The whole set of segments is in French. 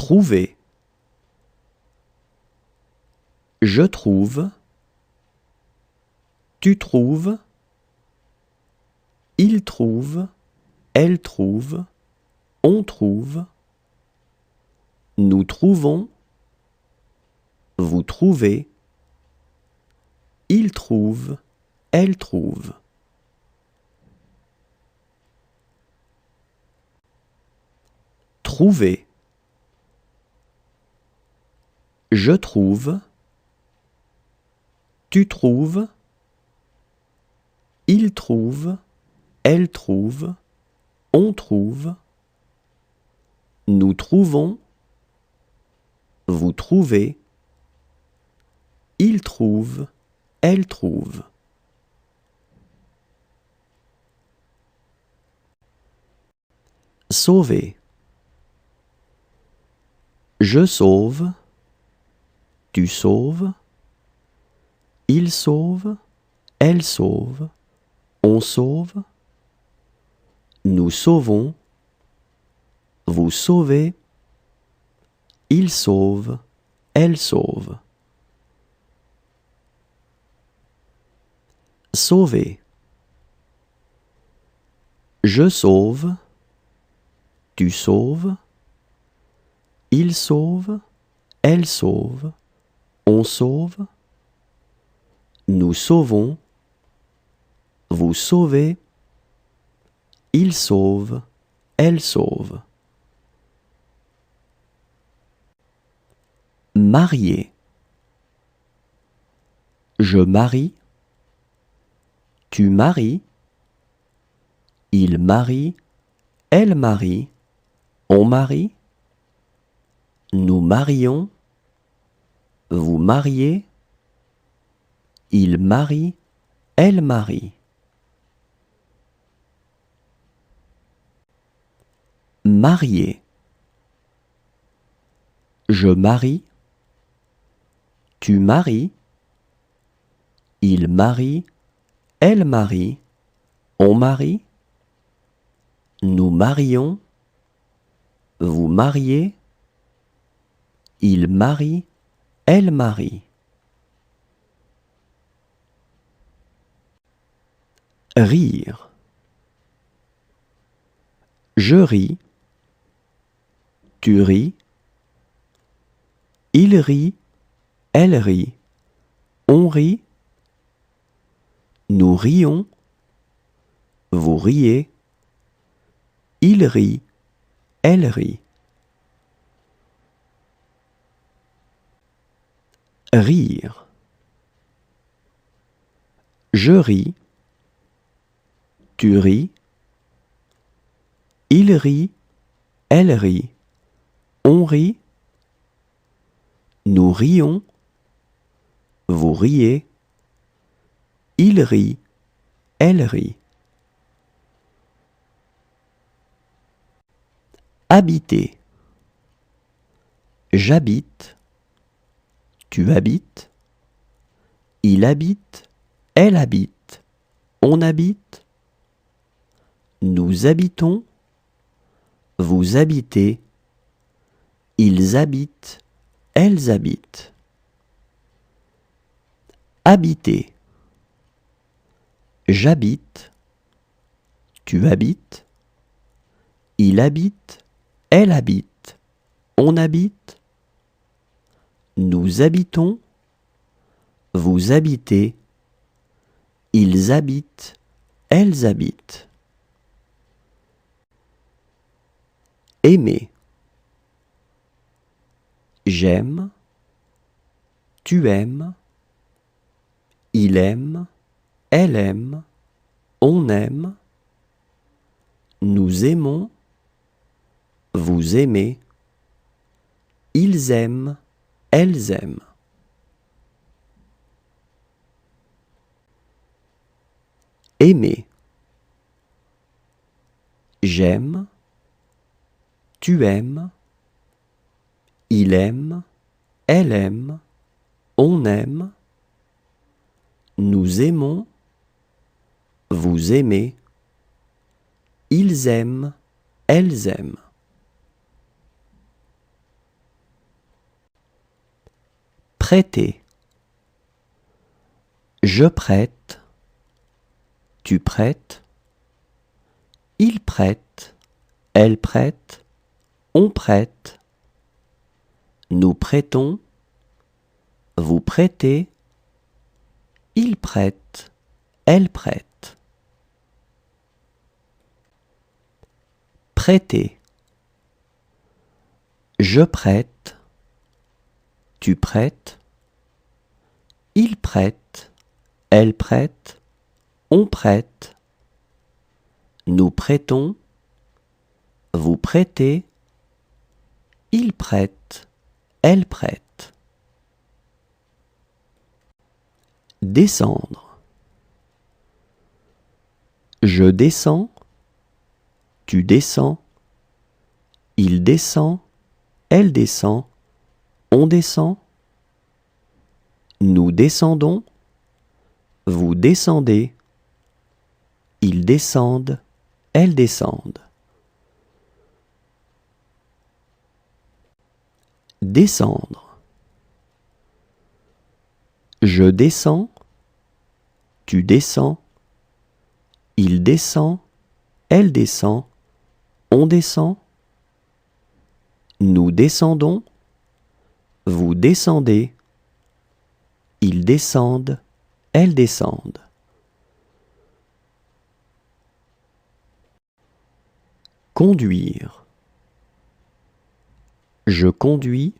Trouver. Je trouve. Tu trouves. Il trouve. Elle trouve. On trouve. Nous trouvons. Vous trouvez. Il trouve. Elle trouve. Trouver. Je trouve. Tu trouves. Il trouve. Elle trouve. On trouve. Nous trouvons. Vous trouvez. Il trouve. Elle trouve. Sauver. Je sauve. Tu sauves. Il sauve. Elle sauve. On sauve. Nous sauvons. Vous sauvez. Il sauve. Elle sauve. Sauver. Je sauve. Tu sauves. Il sauve. Elle sauve. On sauve. Nous sauvons. Vous sauvez. Il sauve. Elle sauve. Marier. Je marie. Tu maries. Il marie. Elle marie. On marie. Nous marions. Vous mariez. Il marie. Elle marie. Marier. Je marie. Tu maries. Il marie. Elle marie. On marie. Nous marions. Vous mariez. Il marie. Elle marie. Rire. Je ris. Tu ris. Il rit. Elle rit. On rit. Nous rions. Vous riez. Il rit. Elle rit. Rire. Je ris. Tu ris. Il rit. Elle rit. On rit. Nous rions. Vous riez. Il rit. Elle rit. Habiter. J'habite. Tu habites. Il habite. Elle habite. On habite. Nous habitons. Vous habitez. Ils habitent. Elles habitent. Habiter. J'habite. Tu habites. Il habite. Elle habite. On habite. Nous habitons. Vous habitez. Ils habitent. Elles habitent. Aimer. J'aime. Tu aimes. Il aime. Elle aime. On aime. Nous aimons. Vous aimez. Ils aiment. Elles aiment. Aimer. J'aime. Tu aimes. Il aime. Elle aime. On aime. Nous aimons. Vous aimez. Ils aiment. Elles aiment. Prêter. Je prête. Tu prêtes. Il prête. Elle prête. On prête. Nous prêtons. Vous prêtez. Il prête. Elle prête. Prêter. Je prête. Tu prêtes. Il prête. Elle prête. On prête. Nous prêtons. Vous prêtez. Il prête. Elle prête. Descendre. Je descends. Tu descends. Il descend. Elle descend. On descend. Nous descendons. Vous descendez. Ils descendent. Elles descendent. Descendre. Je descends. Tu descends. Il descend. Elle descend. On descend. Nous descendons. Vous descendez. Ils descendent. Elles descendent. Conduire. Je conduis.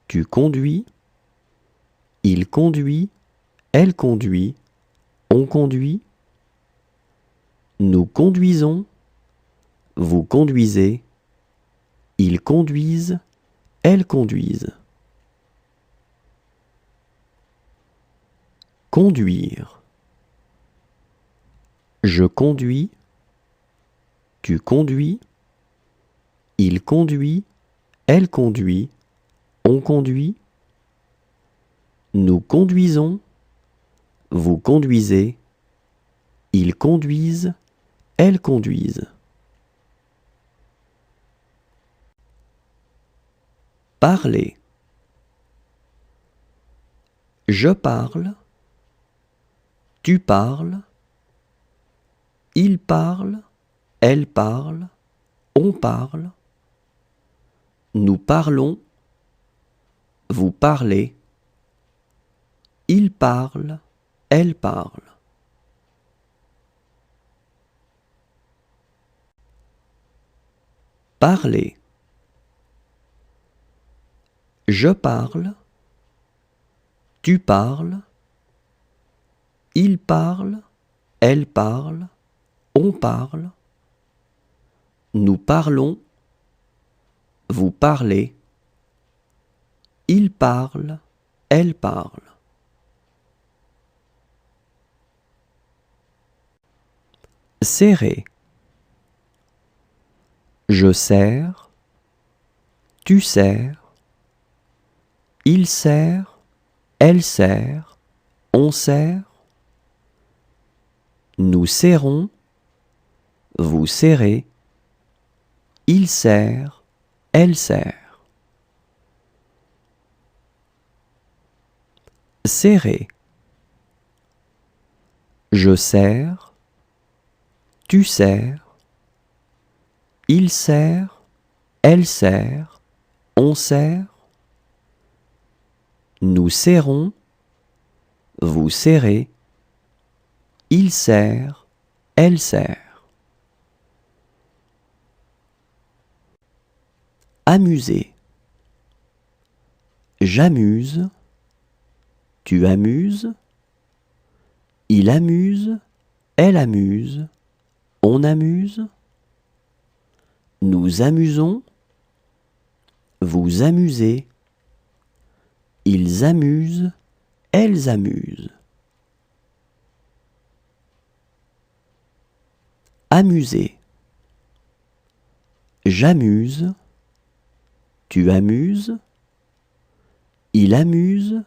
Tu conduis. Il conduit. Elle conduit. On conduit. Nous conduisons. Vous conduisez. Ils conduisent. Elles conduisent. Conduire. Je conduis. Tu conduis. Il conduit. Elle conduit. On conduit. Nous conduisons. Vous conduisez. Ils conduisent. Elles conduisent. Parler. Je parle. Tu parles. Il parle. Elle parle. On parle. Nous parlons. Vous parlez. Il parle. Elle parle. Parler. Je parle. Tu parles. Il parle. Elle parle. On parle. Nous parlons. Vous parlez. Il parle. Elle parle. Serrer. Je serre. Tu serres. Il serre. Elle serre. On serre. Nous serrons. Vous serrez. Il serre. Elle serre. Serrer. Je serre. Tu serres. Il serre. Elle serre. On serre. Nous serrons. Vous serrez. Il serre. Elle serre. Amuser. J'amuse. Tu amuses. Il amuse. Elle amuse. On amuse. Nous amusons. Vous amusez. Ils amusent. Elles amusent. Amuser. J'amuse. Tu amuses. Il amuse.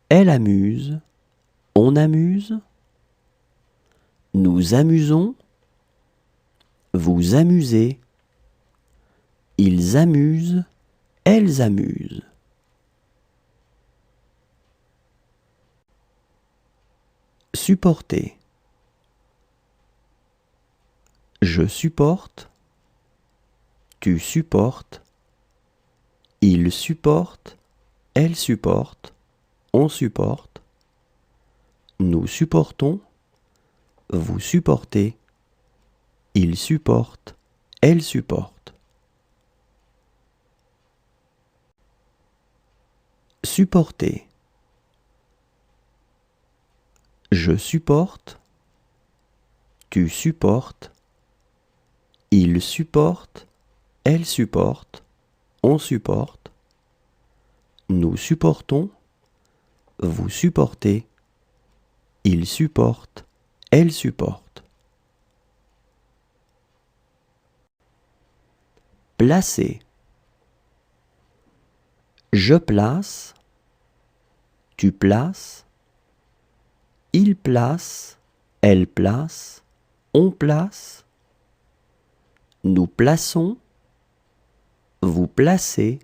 Elle amuse. On amuse. Nous amusons. Vous amusez. Ils amusent. Elles amusent. Supporter. Je supporte. Tu supportes. Il supporte. Elle supporte. On supporte. Nous supportons. Vous supportez. Il supporte. Elle supporte. Supporter. Je supporte. Tu supportes. Il supporte. Elle supporte. On supporte. Nous supportons. Vous supportez. Il supporte. Elle supporte. Placer. Je place. Tu places. Il place. Elle place. On place. Nous plaçons. Vous placez.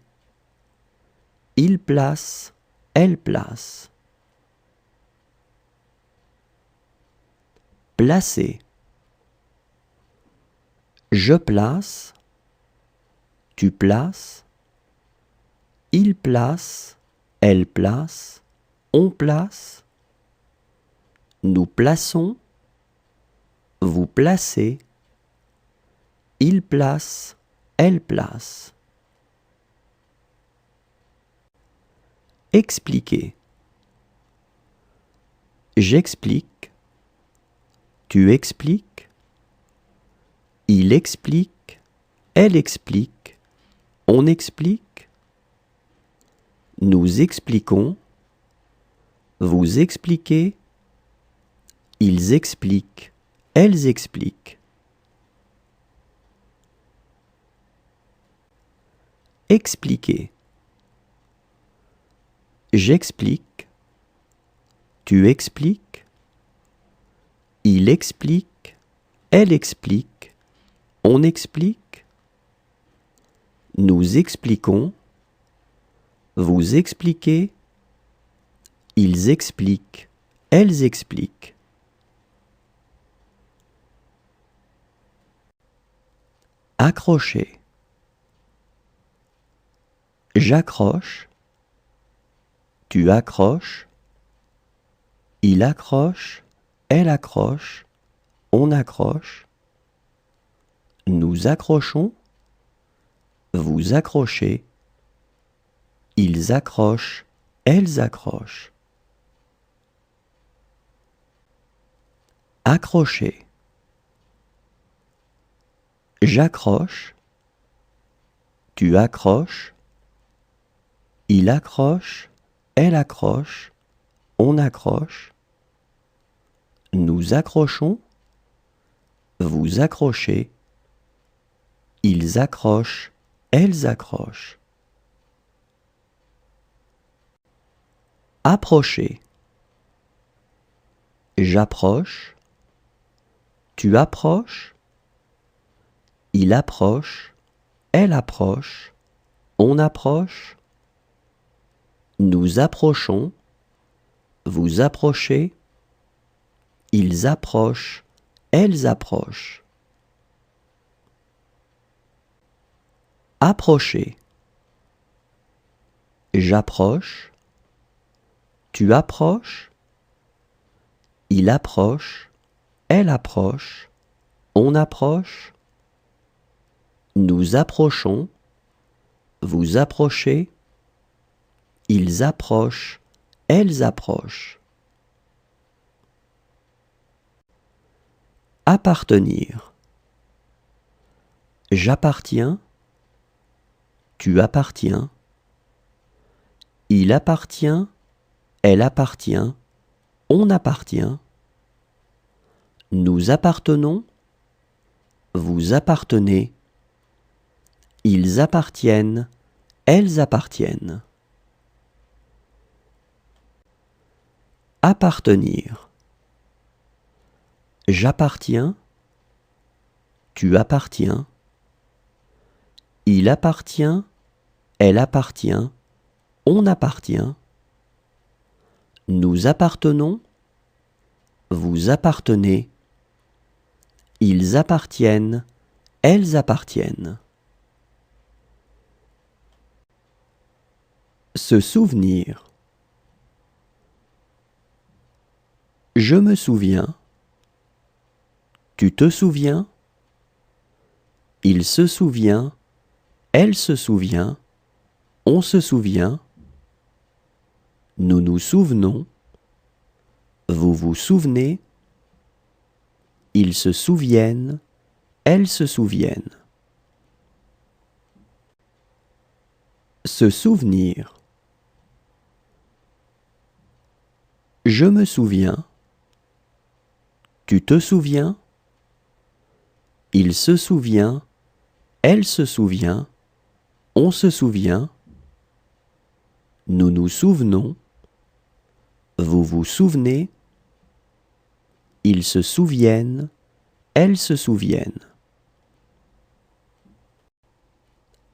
Il place. Elle place. Placer. Je place. Tu places. Il place. Elle place. On place. Nous plaçons. Vous placez. Il place. Elle place. Expliquer. J'explique. Tu expliques. Il explique. Elle explique. On explique. Nous expliquons. Vous expliquez. Ils expliquent. Elles expliquent. Expliquer. J'explique. Tu expliques. Il explique. Elle explique. On explique. Nous expliquons. Vous expliquez. Ils expliquent. Elles expliquent. Accrocher. J'accroche. Tu accroches. Il accroche. Elle accroche. On accroche. Nous accrochons. Vous accrochez. Ils accrochent. Elles accrochent. Accrocher. J'accroche. Tu accroches. Il accroche. Elle accroche. On accroche. Nous accrochons. Vous accrochez. Ils accrochent. Elles accrochent. Approcher. J'approche. Tu approches. Il approche. Elle approche. On approche. Nous approchons. Vous approchez. Ils approchent. Elles approchent. Approcher. J'approche. Tu approches. Il approche. Elle approche. On approche. Nous approchons. Vous approchez. Ils approchent. Elles approchent. Appartenir. J'appartiens. Tu appartiens. Il appartient. Elle appartient. On appartient. Nous appartenons. Vous appartenez. Ils appartiennent. Elles appartiennent. Appartenir. J'appartiens. Tu appartiens. Il appartient. Elle appartient. On appartient. Nous appartenons. Vous appartenez. Ils appartiennent. Elles appartiennent. Se souvenir. Je me souviens. Tu te souviens. Il se souvient. Elle se souvient. On se souvient. Nous nous souvenons. Vous vous souvenez. Ils se souviennent. Elles se souviennent. Se souvenir. Je me souviens. Tu te souviens. Il se souvient. Elle se souvient. On se souvient. Nous nous souvenons. Vous vous souvenez. Ils se souviennent. Elles se souviennent.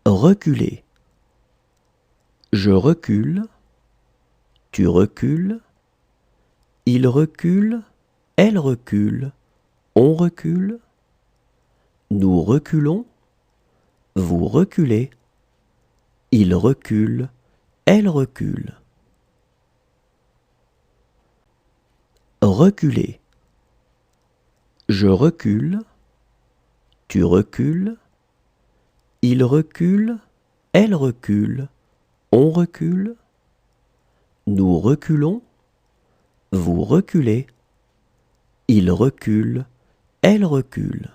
Reculer. Je recule. Tu recules. Il recule. Elle recule. On recule. Nous reculons. Vous reculez. Il recule. Elle recule. Reculer. Je recule. Tu recules. Il recule. Elle recule. On recule. Nous reculons. Vous reculez. Il recule. Elle recule.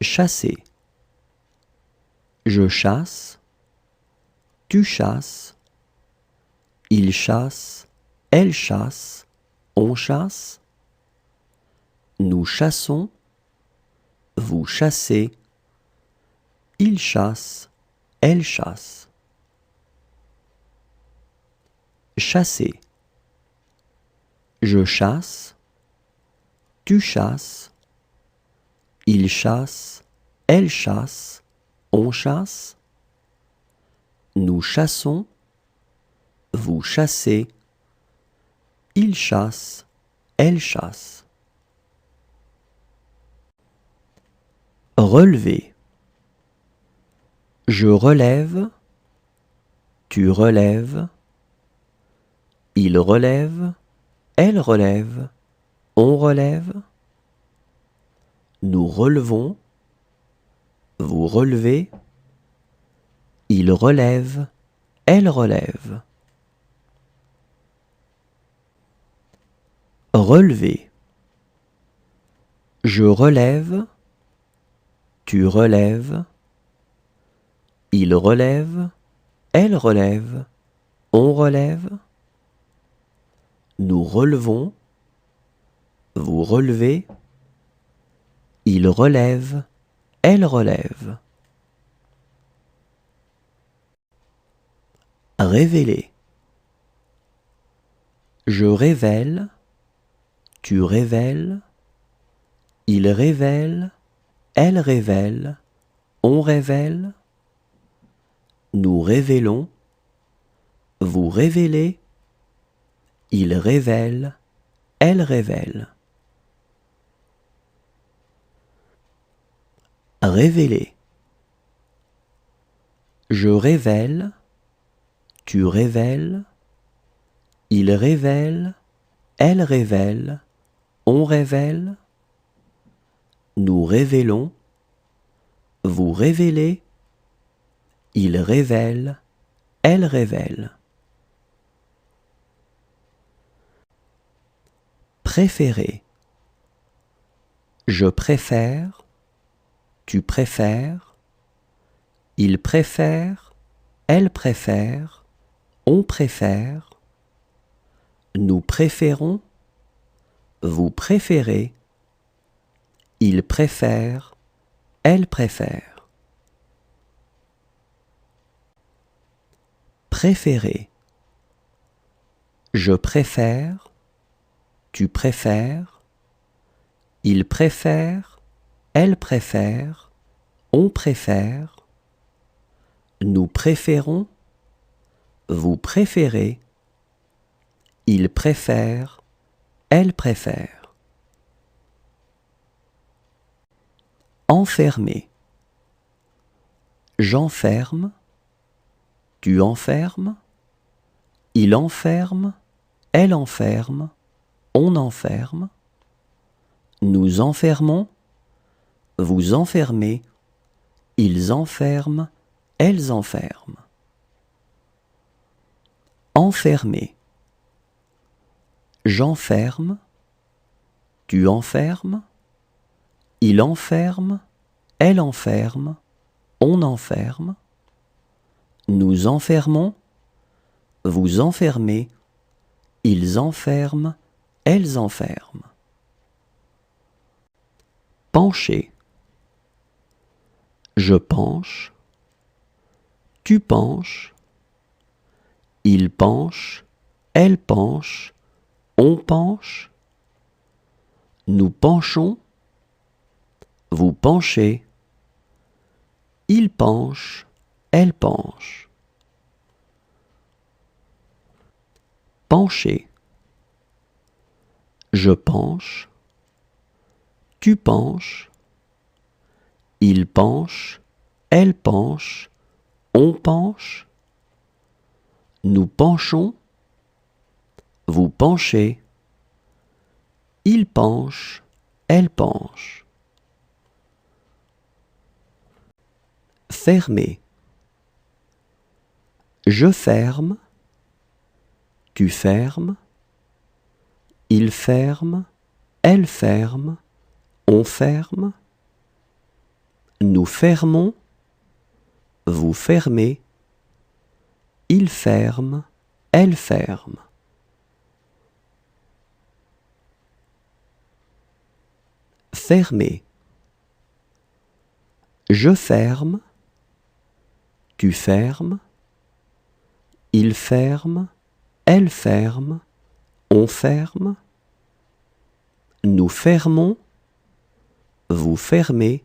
Chasser. Je chasse. Tu chasses. Il chasse. Elle chasse. On chasse. Nous chassons. Vous chassez. Il chasse. Elle chasse. Chasser. Je chasse. Tu chasses. Il chasse. Elle chasse. On chasse. Nous chassons. Vous chassez. Il chasse. Elle chasse. Relever. Je relève. Tu relèves. Il relève. Elle relève. On relève. Nous relevons. Vous relevez. Il relève. Elle relève. Relever. Je relève. Tu relèves. Il relève. Elle relève. On relève. Nous relevons. Vous relevez. Il relève. Elle relève. Révéler. Je révèle. Tu révèles. Il révèle. Elle révèle. On révèle. Nous révélons. Vous révélez. Il révèle. Elle révèle. Révéler. Je révèle. Tu révèles. Il révèle. Elle révèle. On révèle. Nous révélons. Vous révélez. Il révèle. Elle révèle. Préférer. Je préfère. Tu préfères. Il préfère. Elle préfère. On préfère. Nous préférons. Vous préférez. Il préfère. Elle préfère. Préférer. Je préfère. Tu préfères. Il préfère. Elle préfère. On préfère. Nous préférons. Vous préférez. il préfère, elle préfère. Enfermer. J'enferme, tu enfermes, il enferme, elle enferme, on enferme. Nous enfermons, vous enfermez, ils enferment, elles enferment. Enfermer. J'enferme, tu enfermes, il enferme, elle enferme, on enferme. Nous enfermons, vous enfermez, ils enferment, elles enferment. Pencher. Je penche, tu penches, il penche, elle penche, on penche. Nous penchons, vous penchez, il penche, elle penche. Pencher. Je penche, tu penches, il penche, elle penche, on penche. Nous penchons, vous penchez, il penche, elle penche. Fermer. Je ferme, tu fermes, il ferme, elle ferme, on ferme. Nous fermons, vous fermez, il ferme, elle ferme. Fermer. Je ferme, tu fermes, il ferme, elle ferme, on ferme. Nous fermons, vous fermez,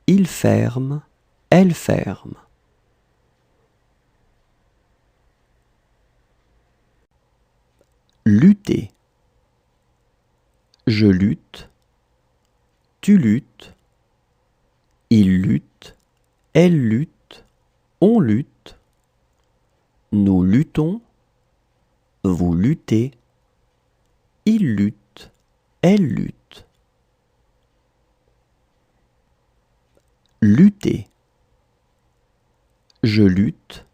il ferme, elle ferme. Lutter. Je lutte, tu luttes, il lutte, elle lutte, on lutte. Nous luttons, vous luttez, il lutte, elle lutte. Lutter. Je lutte,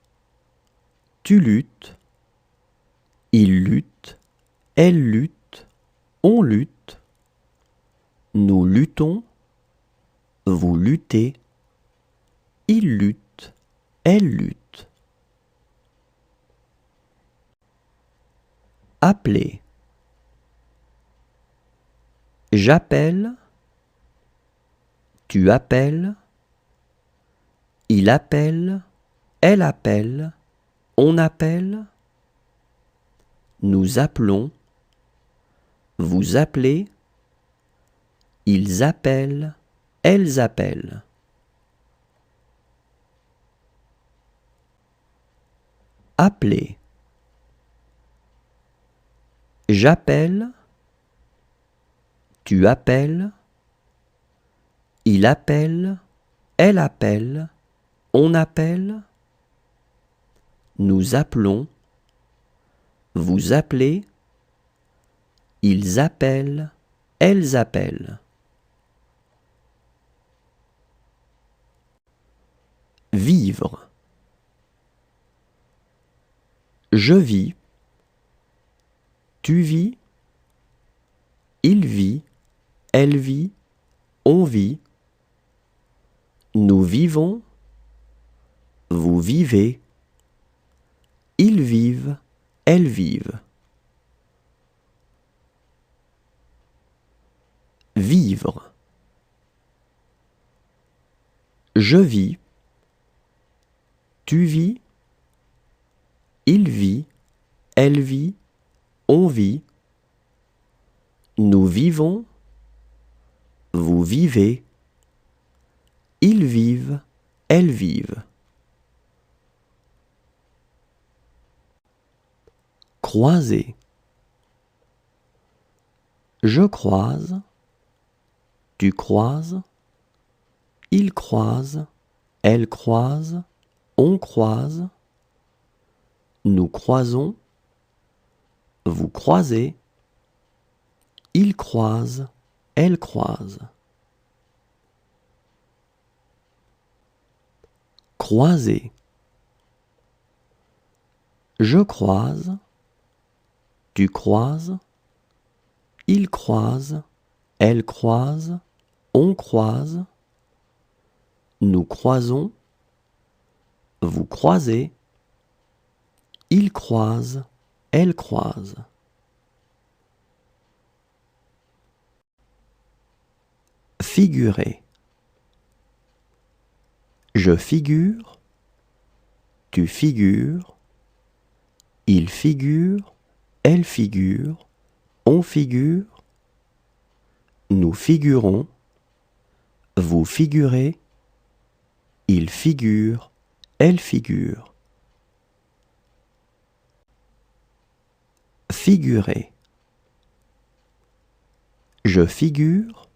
tu luttes, il lutte, elle lutte, on lutte. Nous luttons, vous luttez, il lutte, elle lutte. Appeler. J'appelle, tu appelles, il appelle, elle appelle, on appelle. Nous appelons, vous appelez, ils appellent, elles appellent. Appeler. J'appelle, tu appelles, il appelle, elle appelle, on appelle. Nous appelons, vous appelez, ils appellent, elles appellent. Vivre. Je vis, tu vis, il vit, elle vit, on vit. Nous vivons, vous vivez, ils vivent, elles vivent. Vivre. Je vis, tu vis, il vit, elle vit, on vit. Nous vivons, vous vivez, ils vivent, elles vivent. Croiser. Je croise, tu croises, il croise, elle croise, on croise, nous croisons, vous croisez, il croise, elle croise. Croiser. Je croise, tu croises, il croise, elle croise, on croise, nous croisons, vous croisez, il croise, elle croise. Figurer. Je figure, tu figures, il figure, elle figure, on figure, nous figurons, vous figurez, il figure, elle figure. Figurer. Je figure,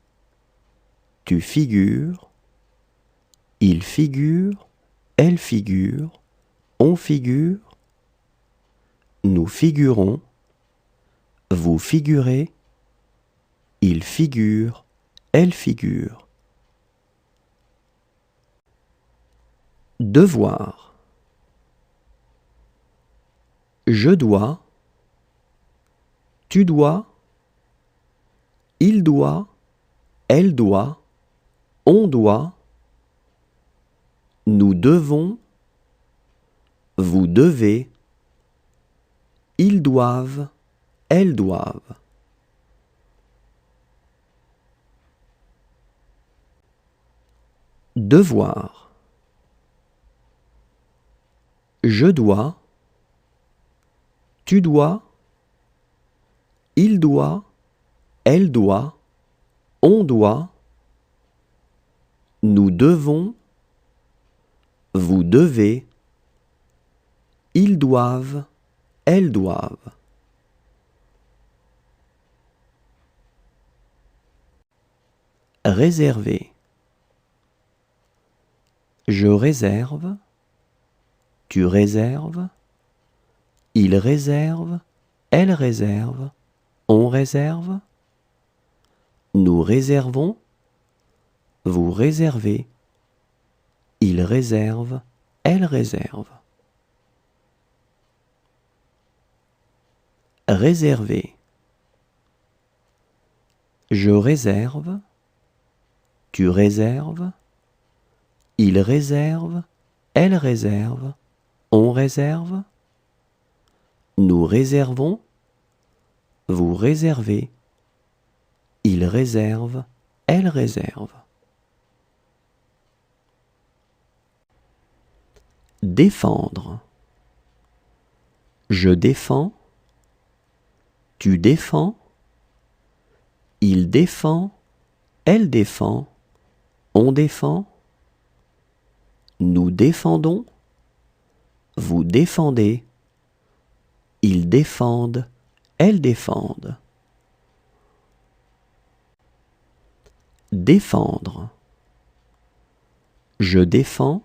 tu figures, il figure, elle figure, on figure, nous figurons, vous figurez, il figure, elle figure. Devoir. Je dois, tu dois, il doit, elle doit, on doit, nous devons, vous devez, ils doivent, elles doivent. Devoir. Je dois, tu dois, il doit, elle doit, on doit, nous devons, vous devez, ils doivent, elles doivent. Réserver. Je réserve, tu réserves, il réserve, elle réserve, on réserve, nous réservons, vous réservez, il réserve, elle réserve. Réserver. Je réserve, tu réserves, il réserve, elle réserve, on réserve, nous réservons, vous réservez, il réserve, elle réserve. Défendre. Je défends, tu défends, il défend, elle défend, on défend, nous défendons, vous défendez, ils défendent, elles défendent. Défendre. Je défends,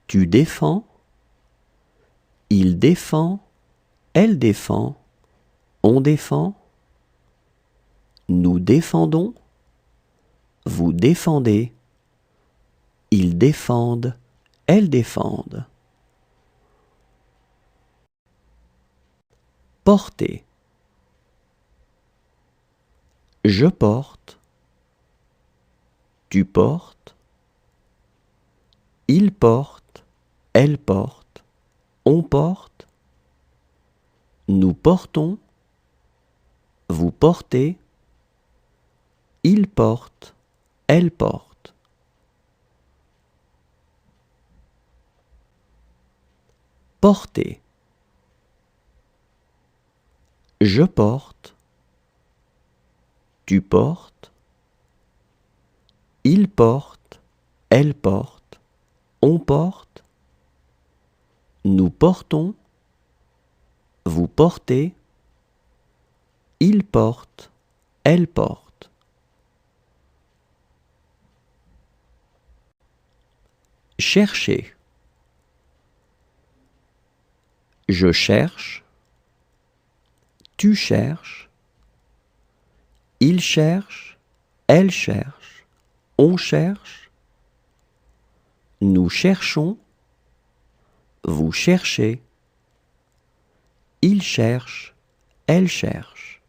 tu défends, il défend, elle défend, on défend, nous défendons, vous défendez, ils défendent, elles défendent. Porter. Je porte, tu portes, il porte, elle porte, on porte, nous portons, vous portez, il porte, elle porte. Porter. Je porte, tu portes, il porte, elle porte, on porte, nous portons, vous portez, il porte, elle porte. Chercher. Je cherche, tu cherches, il cherche, elle cherche, on cherche, nous cherchons, vous cherchez, il cherche, elle cherche.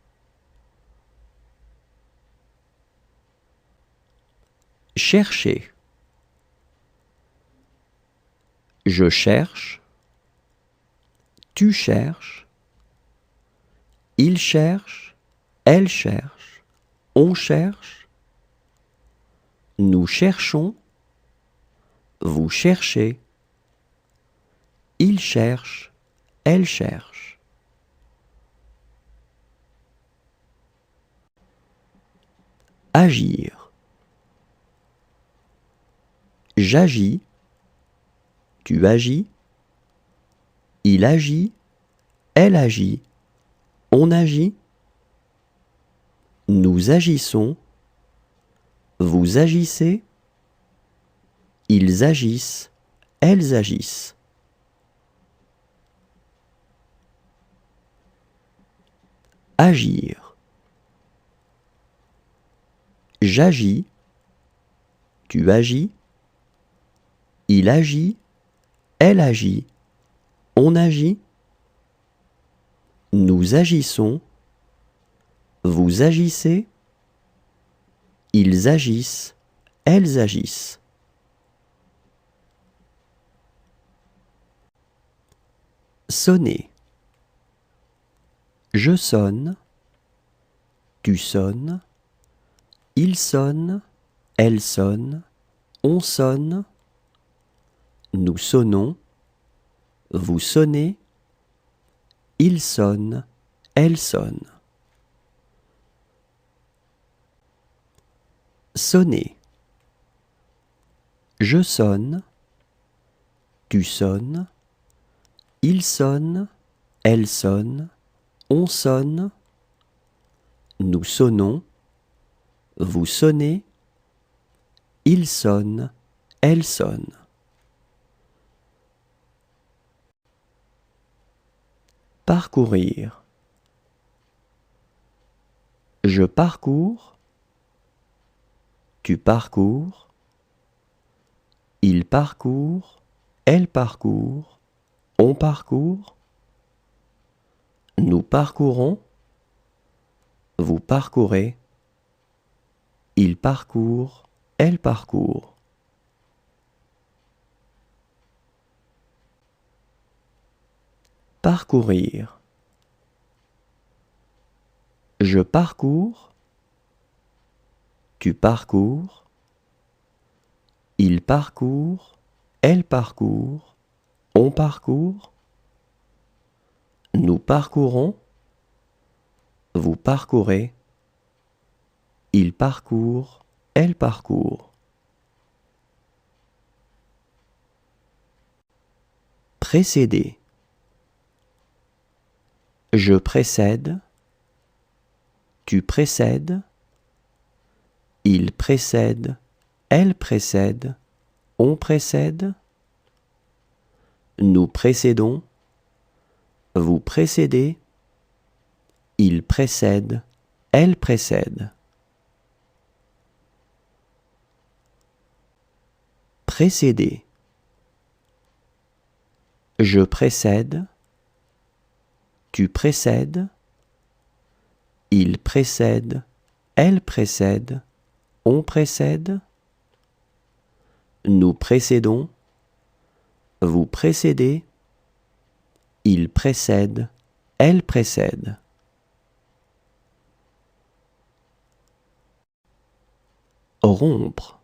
Chercher. Je cherche, tu cherches, il cherche, elle cherche, on cherche, nous cherchons, vous cherchez, il cherche, elle cherche. Agir. J'agis, tu agis, il agit, elle agit, on agit, nous agissons, vous agissez, ils agissent, elles agissent. Agir. J'agis, tu agis, il agit, elle agit, on agit, nous agissons, vous agissez, ils agissent, elles agissent. Sonner. Je sonne, tu sonnes, il sonne, elle sonne, on sonne, nous sonnons, vous sonnez, il sonne, elle sonne. Sonner. Je sonne, tu sonnes, il sonne, elle sonne, on sonne, nous sonnons, vous sonnez, il sonne, elle sonne. Parcourir. Je parcours, tu parcours, il parcourt, elle parcourt, on parcourt, nous parcourons, vous parcourez, il parcourt, elle parcourt. Parcourir. Je parcours, tu parcours, il parcourt, elle parcourt, on parcourt, nous parcourons, vous parcourez, il parcourt, elle parcourt. Précéder. Je précède, tu précèdes, il précède, elle précède, on précède, nous précédons, vous précédez, il précède, elle précède. Précéder. Je précède, tu précèdes, il précède, elle précède, on précède, nous précédons, vous précédez, il précède, elle précède. Rompre.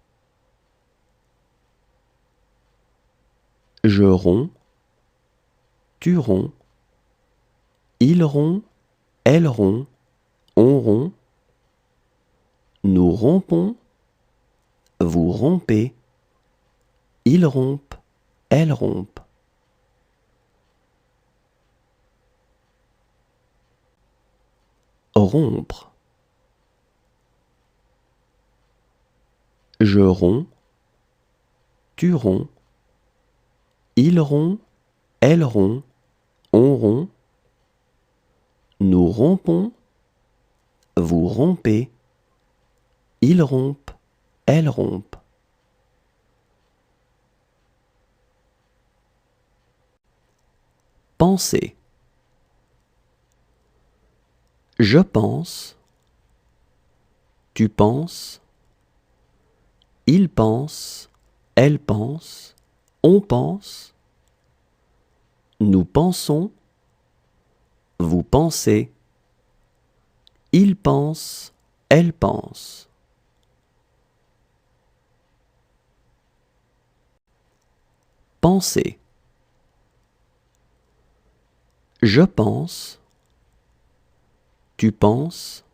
Je romps, tu romps, il rompt, elle rompt, on rompt, nous rompons, vous rompez, ils rompent, elles rompent. rompre. Je romps, tu romps, il rompt, elle rompt, on rompt, nous rompons, vous rompez, ils rompent, elles rompent. Penser. Je pense, tu penses, il pense, elle pense, on pense, nous pensons, vous pensez, il pense, elle pense. Penser. Je pense, tu penses,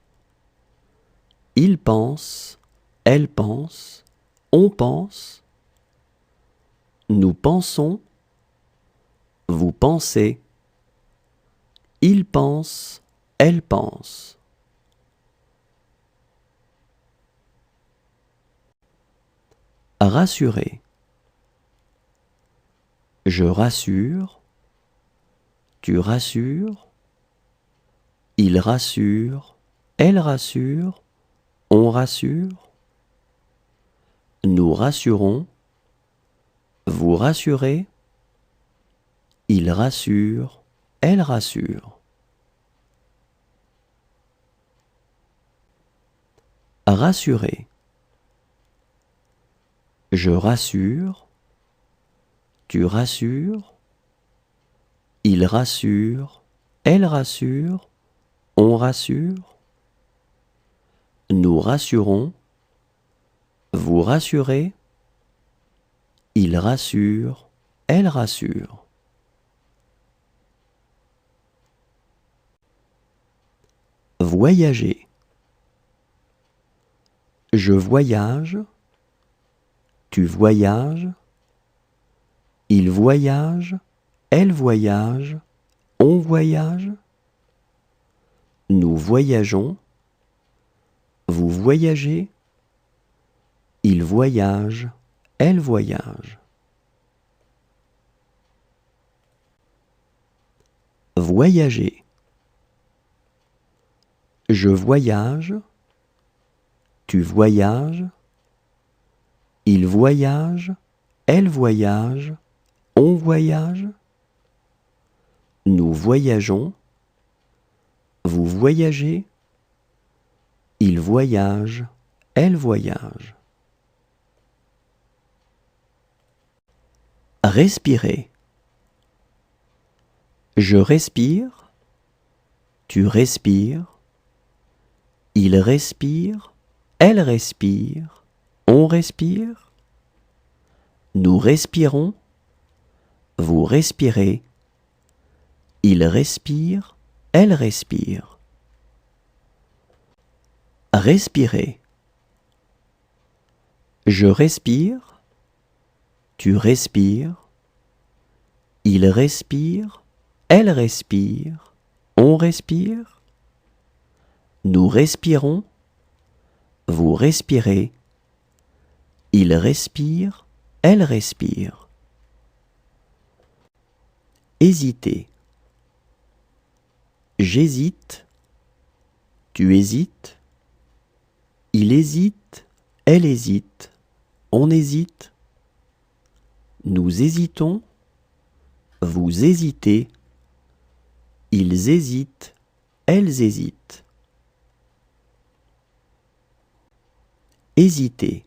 il pense, elle pense, on pense, nous pensons, vous pensez, il pense, elle pense. Rassurer. Je rassure, tu rassures, il rassure, elle rassure, on rassure, nous rassurons, vous rassurez, il rassure, elle rassure. Rassurer. Je rassure, tu rassures, il rassure, elle rassure, on rassure, nous rassurons, vous rassurez, il rassure, elle rassure. Voyager. Je voyage, tu voyages, il voyage, elle voyage, on voyage, nous voyageons, vous voyagez, il voyage, elle voyage. Voyager. Je voyage, tu voyages, il voyage, elle voyage, on voyage, nous voyageons, vous voyagez, il voyage, elle voyage. Respirer. Je respire, tu respires, il respire, elle respire, on respire, nous respirons, vous respirez, il respire, elle respire. Respirer. Je respire, tu respires, il respire, elle respire, on respire, nous respirons, vous respirez, il respire, elle respire. Hésiter. J'hésite, tu hésites, il hésite, elle hésite, on hésite, nous hésitons, vous hésitez, ils hésitent, elles hésitent. Hésiter.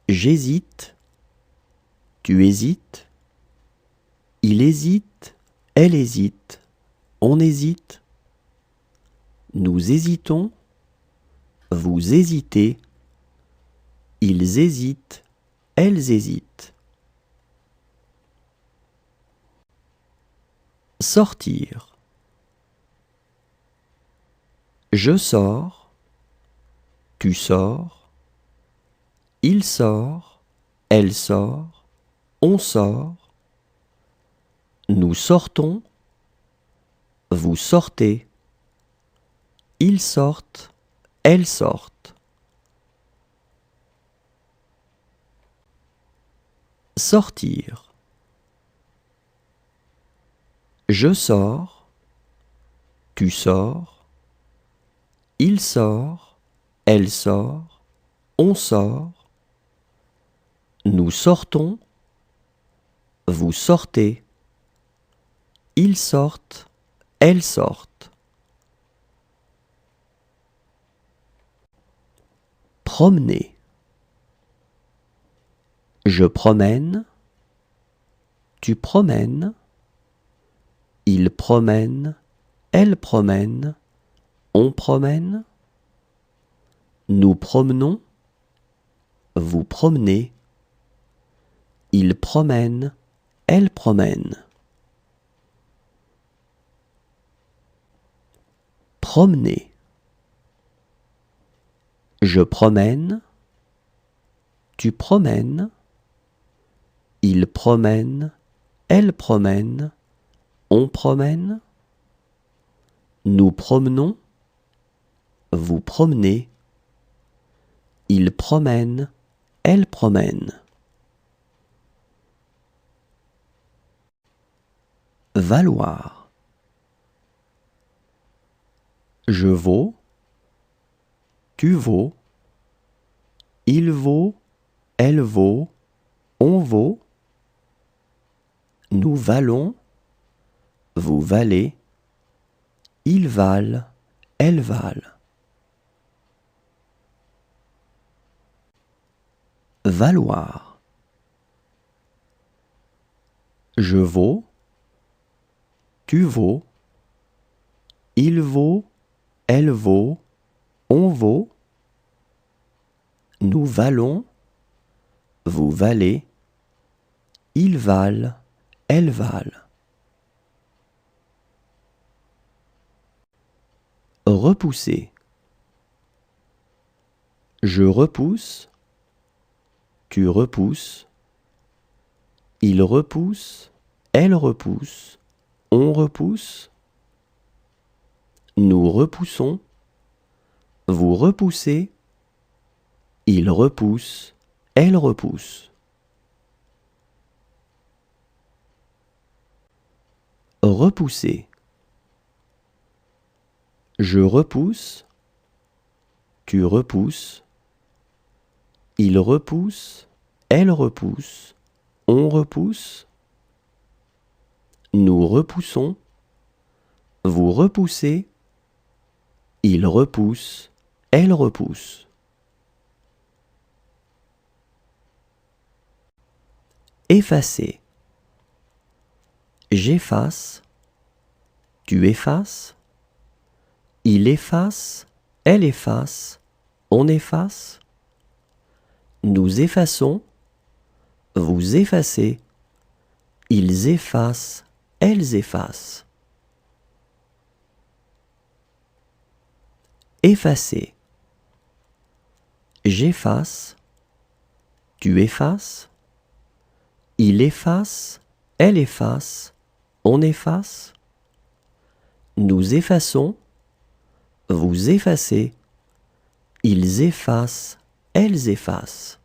J'hésite, tu hésites, il hésite, elle hésite, on hésite, nous hésitons, vous hésitez, ils hésitent, elles hésitent. Sortir. Je sors, tu sors, il sort, elle sort, on sort, nous sortons, vous sortez, Ils sortent, elles sortent. Sortir. Je sors, tu sors, il sort, elle sort, on sort, nous sortons, vous sortez, ils sortent, elles sortent. Promener. Je promène, tu promènes, il promène, elle promène, on promène, nous promenons, vous promenez, il promène, elle promène. Promener. Je promène, tu promènes, il promène, elle promène, on promène, nous promenons, vous promenez, il promène, elle promène. Valoir. Je vaux, tu vaux, il vaut, elle vaut, on vaut, nous valons, vous valez, ils valent, elles valent. Valoir. Je vaux, tu vaux, il vaut, elle vaut, on vaut, nous valons, vous valez, ils valent, elles valent. Repousser. Je repousse, tu repousses, il repousse, elle repousse, on repousse, nous repoussons, vous repoussez, il repousse, elle repousse. Repousser. Je repousse, tu repousses, il repousse, elle repousse, on repousse, nous repoussons, vous repoussez, il repousse, elle repousse. Effacer. J'efface, tu effaces, il efface, elle efface, on efface, nous effaçons, vous effacez, ils effacent, elles effacent. Effacer. J'efface, tu effaces, il efface, elle efface, on efface, nous effaçons, vous effacez, ils effacent, elles effacent.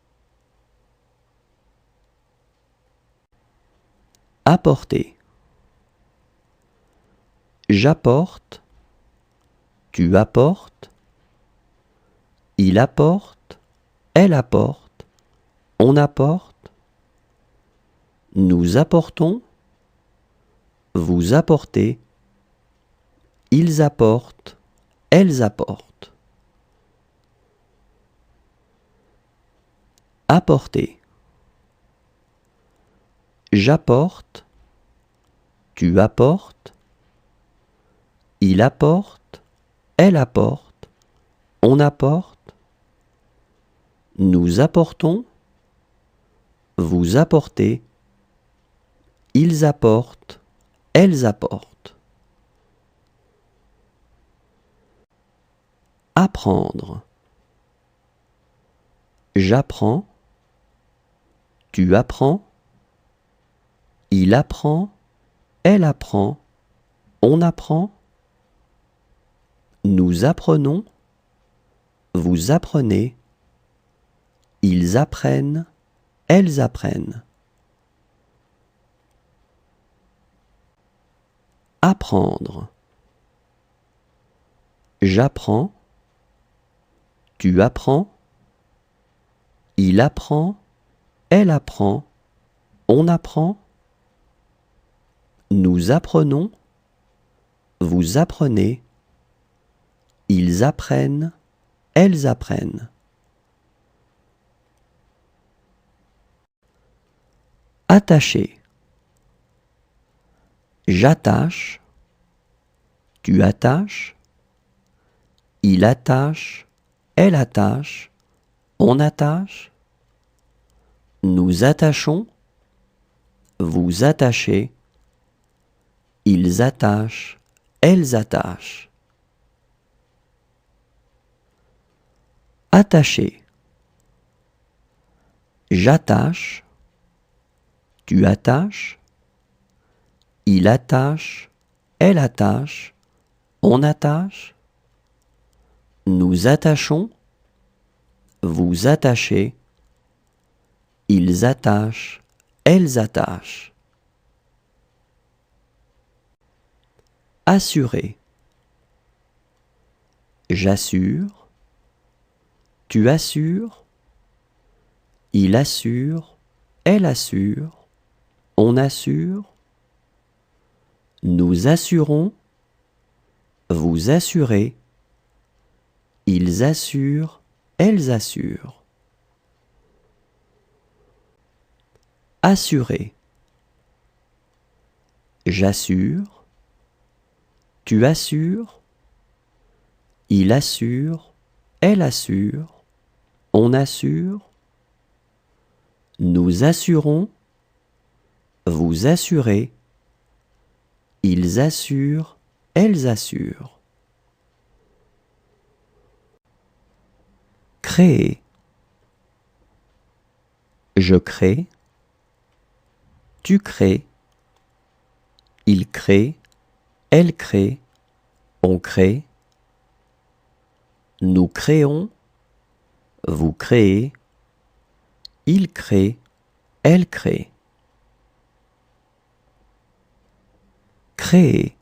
Apporter. J'apporte, tu apportes, il apporte, elle apporte, on apporte, nous apportons, vous apportez, ils apportent, elles apportent. Apporter. J'apporte, tu apportes, il apporte, elle apporte, on apporte, nous apportons, vous apportez, ils apportent, elles apportent. Apprendre. J'apprends, tu apprends, il apprend, elle apprend, on apprend, Nous apprenons, vous apprenez, ils apprennent, elles apprennent. Apprendre. J'apprends, tu apprends, il apprend, elle apprend, on apprend. Nous apprenons, vous apprenez, ils apprennent, elles apprennent. Attacher. J'attache, tu attaches, il attache, elle attache, on attache. Nous attachons, vous attachez, ils attachent, elles attachent. Attacher. J'attache, tu attaches, il attache, elle attache, on attache. Nous attachons, vous attachez, ils attachent, elles attachent. Assurer. J'assure, tu assures, il assure, elle assure, on assure. Nous assurons, vous assurez, ils assurent, elles assurent. Assurer. J'assure, tu assures, il assure, elle assure, on assure. Nous assurons, vous assurez, ils assurent, elles assurent. Créer. Je crée, tu crées, il crée, elle crée, on crée. Nous créons, vous créez, il crée, elle crée. Créer.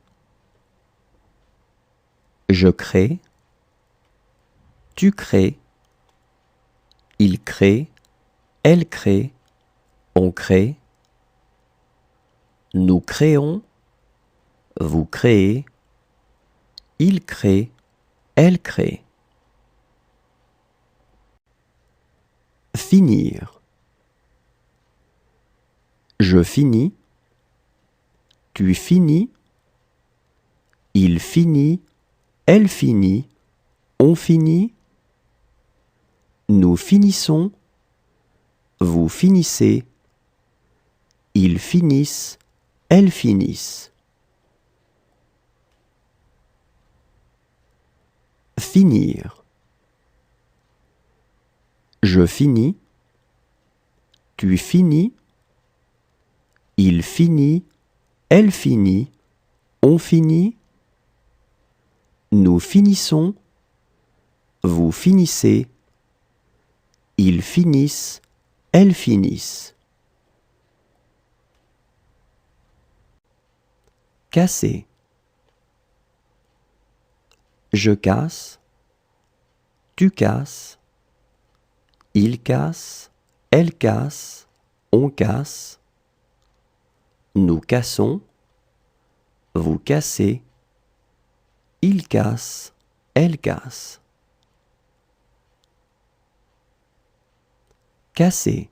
Je crée, tu crées, il crée, elle crée, on crée. Nous créons, vous créez, il crée, elle crée. Finir. Je finis, tu finis, il finit, elle finit, on finit. Nous finissons, vous finissez, ils finissent, elles finissent. Finir. Je finis, tu finis, il finit, elle finit, on finit. Nous finissons, vous finissez, ils finissent, elles finissent. Casser. Je casse, tu casses, il casse, elle casse, on casse. Nous cassons, vous cassez, il casse, elle casse. Casser.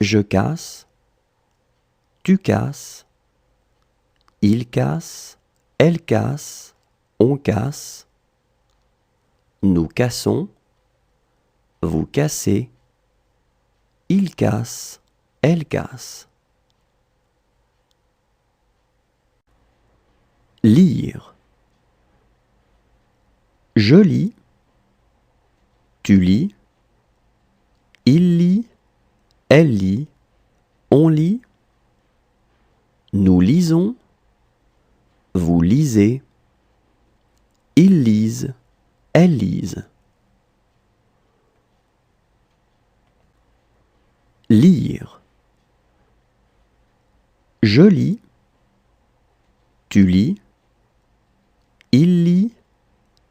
Je casse, tu casses, il casse, elle casse, on casse. Nous cassons, vous cassez, il casse, elle casse. Lire. Je lis, tu lis, il lit, elle lit, on lit. Nous lisons, vous lisez, Ils lisent, elles lisent. Lire. Je lis, tu lis, il lit,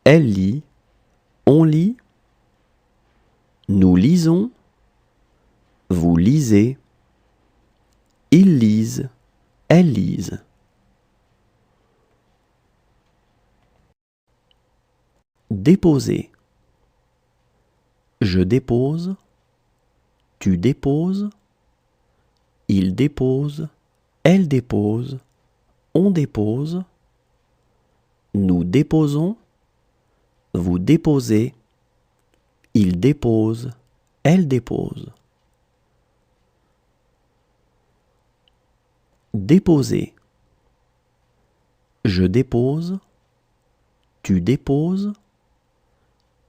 elle lit, on lit, nous lisons, vous lisez, ils lisent, elles lisent. Déposer. Je dépose, tu déposes, il dépose, elle dépose, on dépose, nous déposons, vous déposez, il dépose, elle dépose. Déposer. Je dépose, tu déposes,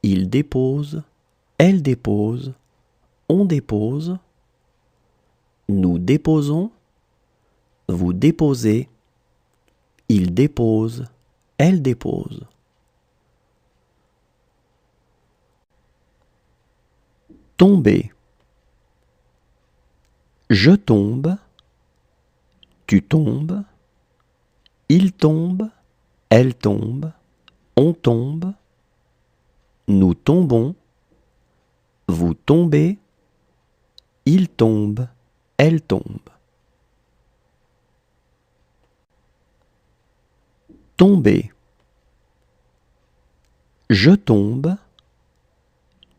il dépose, elle dépose, on dépose, nous déposons, vous déposez, il dépose, elle dépose. Tomber. Je tombe, tu tombes, il tombe, elle tombe, on tombe, nous tombons, vous tombez, il tombe, elle tombe. Tomber. Je tombe,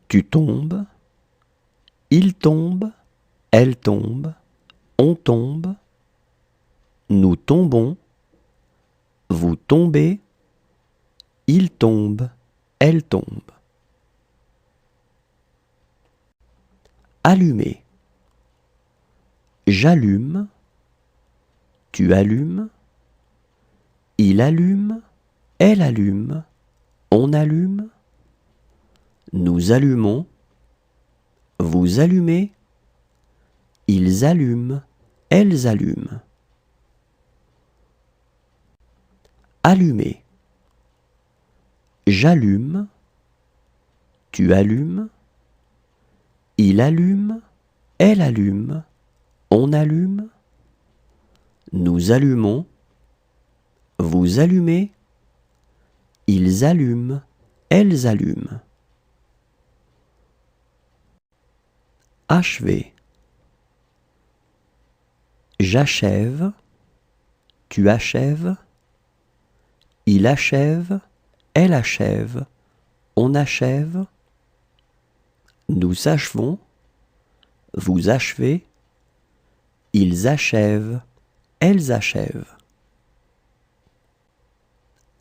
tu tombes, il tombe, elle tombe, on tombe, nous tombons, vous tombez, il tombe, elle tombe. Allumer. J'allume, tu allumes, il allume, elle allume, on allume, nous allumons, vous allumez, ils allument, elles allument. Allumer. J'allume, tu allumes, il allume, elle allume, on allume, nous allumons, vous allumez, ils allument, elles allument. Achever. J'achève, tu achèves, il achève, elle achève, on achève, nous achevons, vous achevez, ils achèvent, elles achèvent.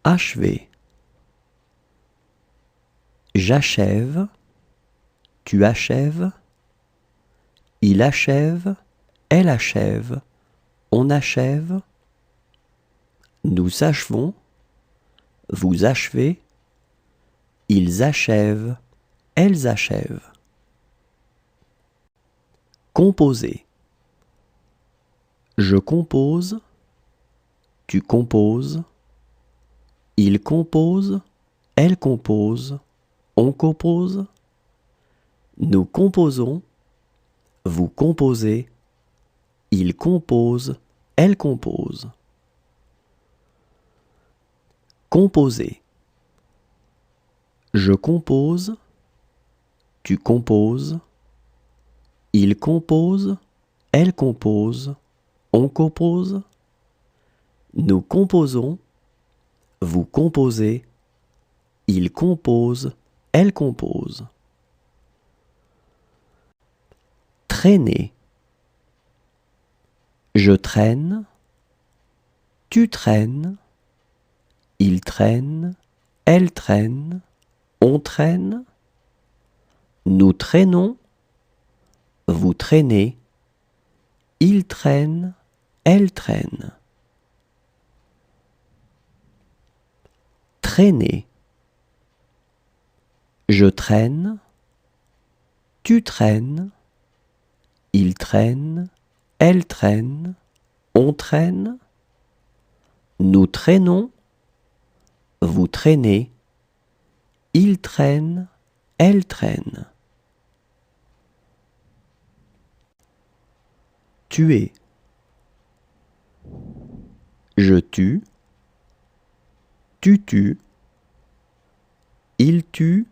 Achever. J'achève, tu achèves, il achève, elle achève, on achève, nous achevons, vous achevez, ils achèvent, elles achèvent. Composer. Je compose, tu composes, il compose, elle compose, on compose, nous composons, vous composez, il compose, elle compose. Composer. Je compose, tu composes, il compose, elle compose, on compose, nous composons, vous composez, il compose, elle compose. Traîner. Je traîne, tu traînes, il traîne, elle traîne, on traîne, nous traînons, vous traînez, il traîne, elle traîne. Traîner. Je traîne, tu traînes, il traîne, elle traîne, on traîne, nous traînons, vous traînez, Il traîne, elle traîne. Tuer. Je tue, tu tues, il tue,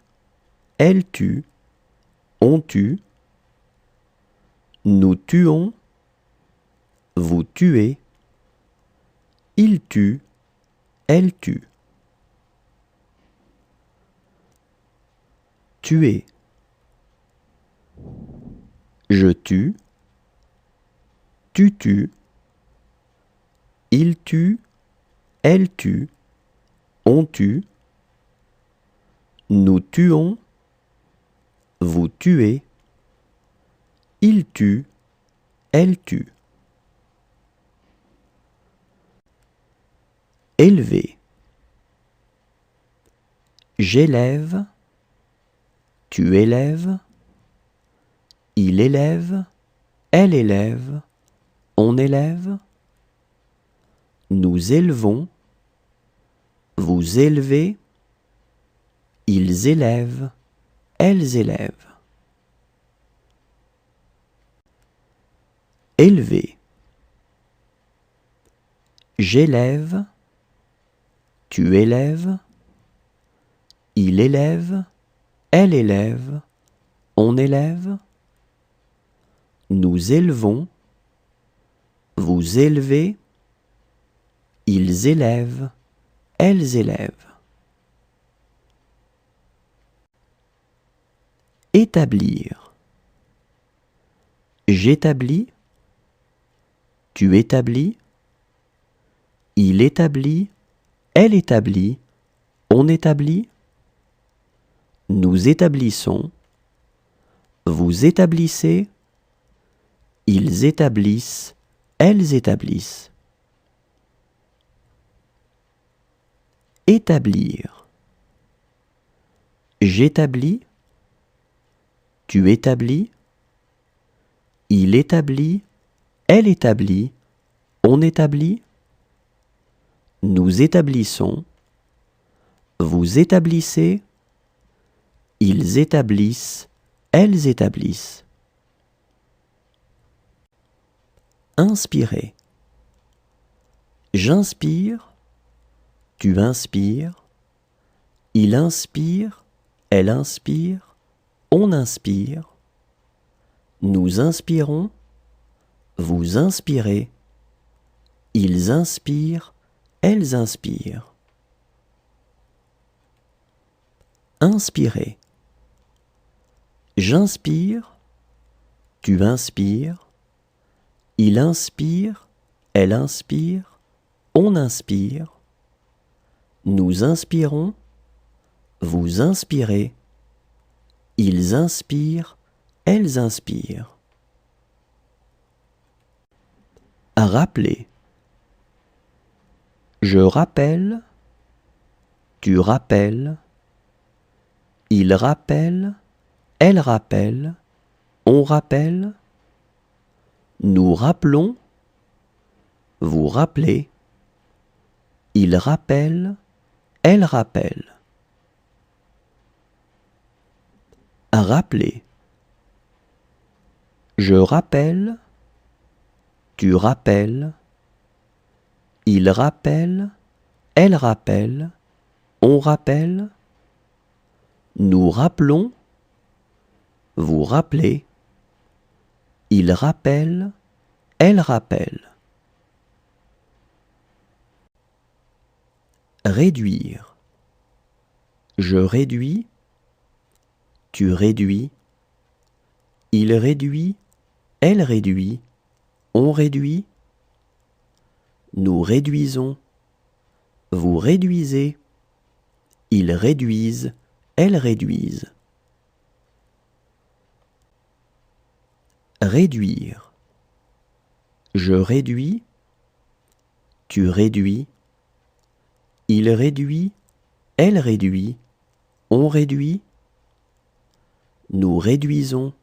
elle tue, on tue, nous tuons, vous tuez, il tue, elle tue. Tuer. Je tue, tu tues, il tue, elle tue, on tue, nous tuons, vous tuez, il tue, elle tue. Élever. J'élève, tu élèves, il élève, elle élève, on élève, nous élevons, vous élevez, ils élèvent, elles élèvent. Élever. J'élève, tu élèves, il élève, elle élève, on élève, nous élevons, vous élevez, ils élèvent, elles élèvent. Établir. J'établis, tu établis, il établit, elle établit, on établit, nous établissons, vous établissez, ils établissent, elles établissent. Établir. J'établis, tu établis, il établit, elle établit, on établit, nous établissons, vous établissez, ils établissent, elles établissent. Inspirer. J'inspire, tu inspires, il inspire, elle inspire, on inspire, nous inspirons, vous inspirez, ils inspirent, elles inspirent. Inspirer. J'inspire, tu inspires, il inspire, elle inspire, on inspire, nous inspirons, vous inspirez, ils inspirent, elles inspirent. À rappeler. Je rappelle, tu rappelles, il rappelle, elle rappelle, on rappelle, nous rappelons, vous rappelez, il rappelle, elle rappelle. À rappeler. Je rappelle, tu rappelles, il rappelle, elle rappelle, on rappelle, nous rappelons, vous rappelez, il rappelle, elle rappelle. Réduire. Je réduis, tu réduis, il réduit, elle réduit, on réduit, nous réduisons, vous réduisez, ils réduisent, elles réduisent. Réduire. Je réduis, tu réduis, il réduit, elle réduit, on réduit, nous réduisons,